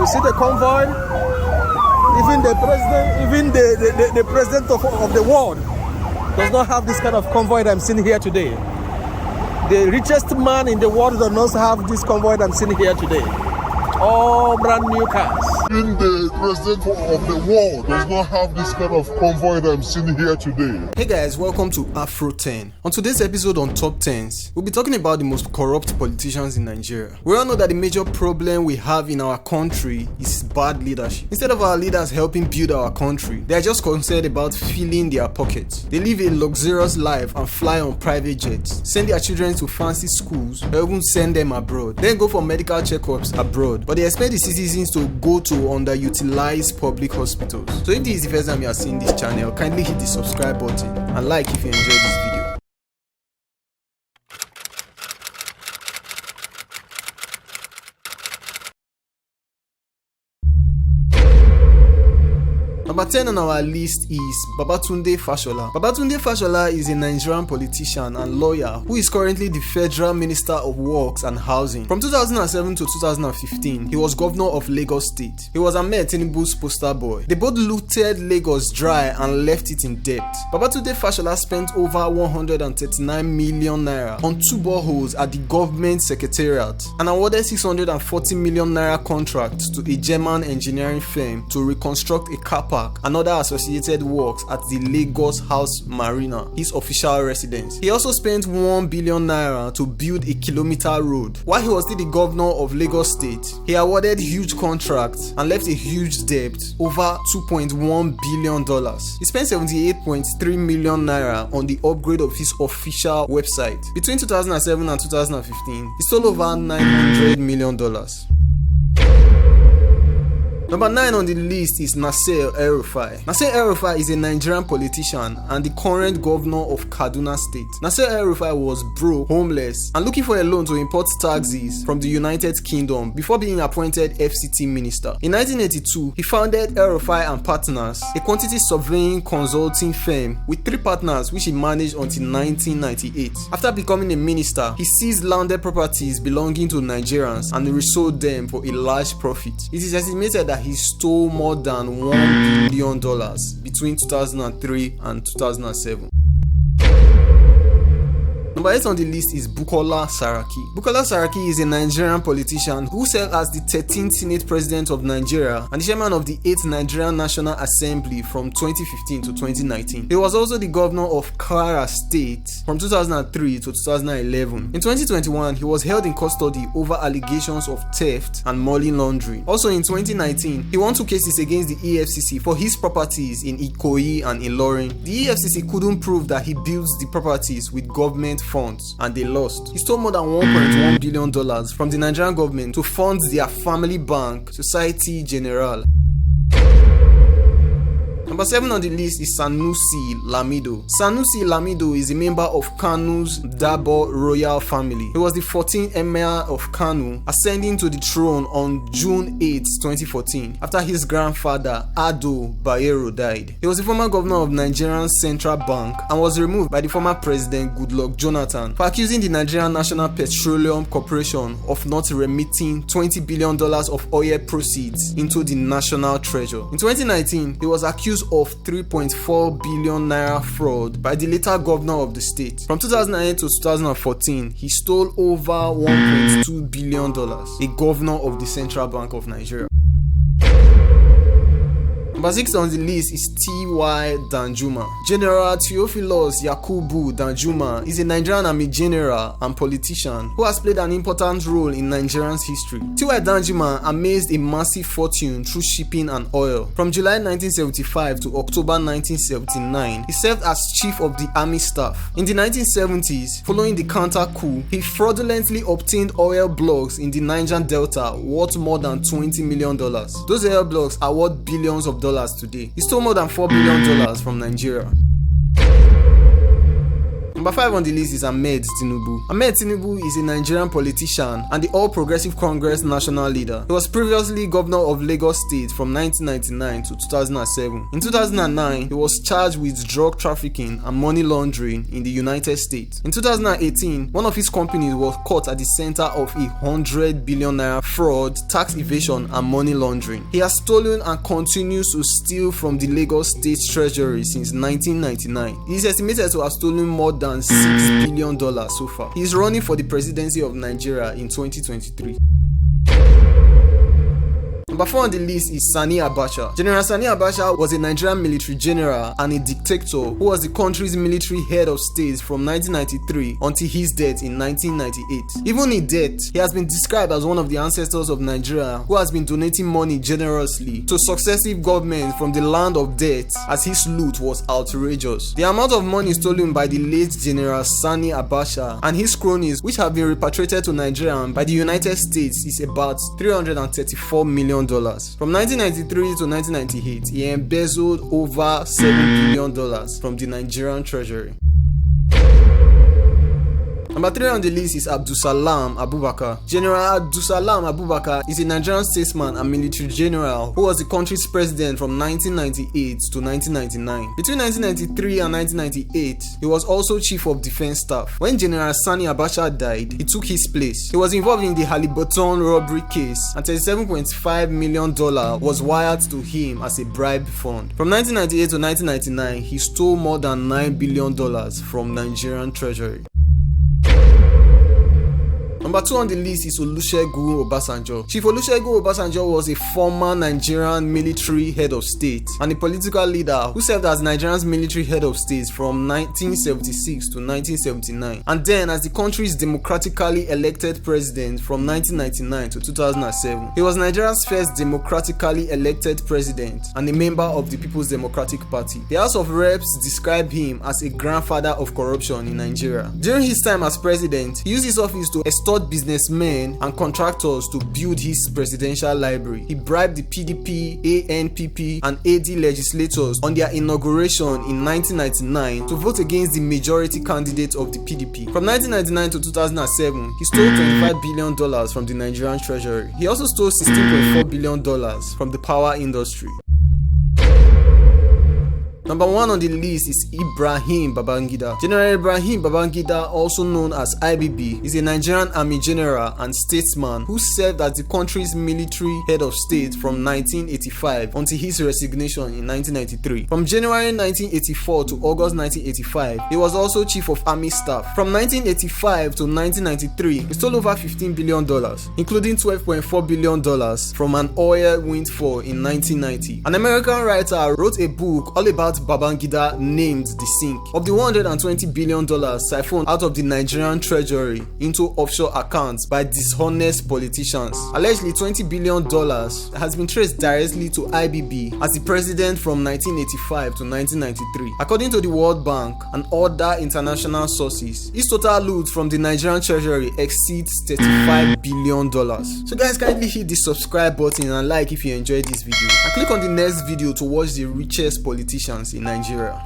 You see the convoy? Even the president of the world does not have this kind of convoy that I'm seeing here today. The richest man in the world does not have this convoy that I'm seeing here today. All brand new cars. Even the president of the world does not have this kind of convoy that I'm seeing here today. Hey guys, welcome to Afro 10. On today's episode on Top 10s, we'll be talking about the most corrupt politicians in Nigeria. We all know that the major problem we have in our country is bad leadership. Instead of our leaders helping build our country, they are just concerned about filling their pockets. They live a luxurious life and fly on private jets, send their children to fancy schools, or even send them abroad, then go for medical checkups abroad. But they expect the citizens to go to underutilized public hospitals. So if this is the first time you are seeing this channel, kindly hit the subscribe button and like if you enjoyed this video. Number 10 on our list is Babatude Fasola. Babatude Fasola is a Nigerian politician and lawyer who is currently the Federal Minister of Works and Housing. From 2007 to 2015, he was governor of Lagos State. He was Ahmed Tinubu's poster boy. They both looted Lagos dry and left it in debt. Babatude Fasola spent over 139 million naira on 2 boreholes at the government secretariat and awarded 640 million naira contract to a German engineering firm to reconstruct a car park and other associated works at the Lagos House Marina, his official residence. He also spent 1 billion naira to build a kilometer road. While he was still the governor of Lagos State, he awarded huge contracts and left a huge debt over $2.1 billion. He spent 78.3 million naira on the upgrade of his official website. Between 2007 and 2015, he stole over $900 million. Number 9 on the list is Nasir El Rufai. Nasir El Rufai is a Nigerian politician and the current governor of Kaduna State. Nasir El Rufai was broke, homeless, and looking for a loan to import taxis from the United Kingdom before being appointed FCT minister. In 1982, he founded El Rufai and Partners, a quantity surveying consulting firm with 3 partners which he managed until 1998. After becoming a minister, he seized landed properties belonging to Nigerians and resold them for a large profit. It is estimated that he stole more than $1 billion between 2003 and 2007. Number 8 on the list is Bukola Saraki. Bukola Saraki is a Nigerian politician who served as the 13th Senate President of Nigeria and the chairman of the 8th Nigerian National Assembly from 2015 to 2019. He was also the governor of Kwara State from 2003 to 2011. In 2021, he was held in custody over allegations of theft and money laundering. Also in 2019, he won 2 cases against the EFCC for his properties in Ikoyi and Ilorin. The EFCC couldn't prove that he built the properties with government funds and they lost. He stole more than $1.1 billion from the Nigerian government to fund their family bank, Societe Generale. Number 7 on the list is Sanusi Lamido. Sanusi Lamido is a member of Kanu's Dabo royal family. He was the 14th emir of Kanu, ascending to the throne on June 8, 2014, after his grandfather Ado Bayero died. He was the former governor of Nigerian Central Bank and was removed by the former president Goodluck Jonathan for accusing the Nigerian National Petroleum Corporation of not remitting $20 billion of oil proceeds into the national treasure. In 2019, he was accused of 3.4 billion naira fraud by the later governor of the state. From 2008 to 2014, he stole over $1.2 billion, a governor of the Central Bank of Nigeria. Number 6 on the list is T.Y. Danjuma. General Theophilus Yakubu Danjuma is a Nigerian army general and politician who has played an important role in Nigeria's history. T.Y. Danjuma amassed a massive fortune through shipping and oil. From July 1975 to October 1979, he served as chief of the army staff. In the 1970s, following the counter coup, he fraudulently obtained oil blocks in the Niger Delta worth more than $20 million. Those oil blocks are worth billions of dollars today. He stole more than $4 billion from Nigeria. Number 5 on the list is Ahmed Tinubu. Ahmed Tinubu is a Nigerian politician and the All Progressive Congress national leader. He was previously governor of Lagos State from 1999 to 2007. In 2009, he was charged with drug trafficking and money laundering in the United States. In 2018, one of his companies was caught at the center of a 100 billion naira fraud, tax evasion, and money laundering. He has stolen and continues to steal from the Lagos State Treasury since 1999. He is estimated to have stolen more than $6 billion so far. He is running for the presidency of Nigeria in 2023. Number 4 on the list is Sani Abacha. General Sani Abacha was a Nigerian military general and a dictator who was the country's military head of state from 1993 until his death in 1998. Even in death, he has been described as one of the ancestors of Nigeria who has been donating money generously to successive governments from the land of death, as his loot was outrageous. The amount of money stolen by the late General Sani Abacha and his cronies, which have been repatriated to Nigeria by the United States, is about $334 million. From 1993 to 1998, he embezzled over $7 billion from the Nigerian treasury. Number 3 on the list is Abdulsalam Abubakar. General Abdulsalam Abubakar is a Nigerian statesman and military general who was the country's president from 1998 to 1999. Between 1993 and 1998, he was also chief of defense staff. When General Sani Abacha died, he took his place. He was involved in the Halliburton robbery case, and $37.5 million was wired to him as a bribe fund. From 1998 to 1999, he stole more than $9 billion from Nigerian treasury. Number 2 on the list is Oluesgun Obasanjo. Chief Oluesgun Obasanjo was a former Nigerian military head of state and a political leader who served as Nigeria's military head of state from 1976 to 1979, and then as the country's democratically elected president from 1999 to 2007. He was Nigeria's first democratically elected president and a member of the People's Democratic Party. The House of Reps described him as a grandfather of corruption in Nigeria. During his time as president, he used his office to extort businessmen and contractors to build his presidential library. He bribed the PDP, ANPP, and AD legislators on their inauguration in 1999 to vote against the majority candidate of the PDP. From 1999 to 2007, he stole $25 billion from the Nigerian treasury. He also stole $16.4 billion from the power industry. Number 1 on the list is Ibrahim Babangida. General Ibrahim Babangida, also known as IBB, is a Nigerian army general and statesman who served as the country's military head of state from 1985 until his resignation in 1993. From January 1984 to August 1985, he was also chief of army staff. From 1985 to 1993, he stole over $15 billion, including $12.4 billion from an oil windfall in 1990. An American writer wrote a book all about Babangida named The Sink. Of the $120 billion siphoned out of the Nigerian treasury into offshore accounts by dishonest politicians, allegedly $20 billion has been traced directly to IBB as the president from 1985 to 1993. According to the World Bank and other international sources, his total loot from the Nigerian treasury exceeds $35 billion. So guys, kindly hit the subscribe button and like if you enjoyed this video, and click on the next video to watch the richest politicians in Nigeria.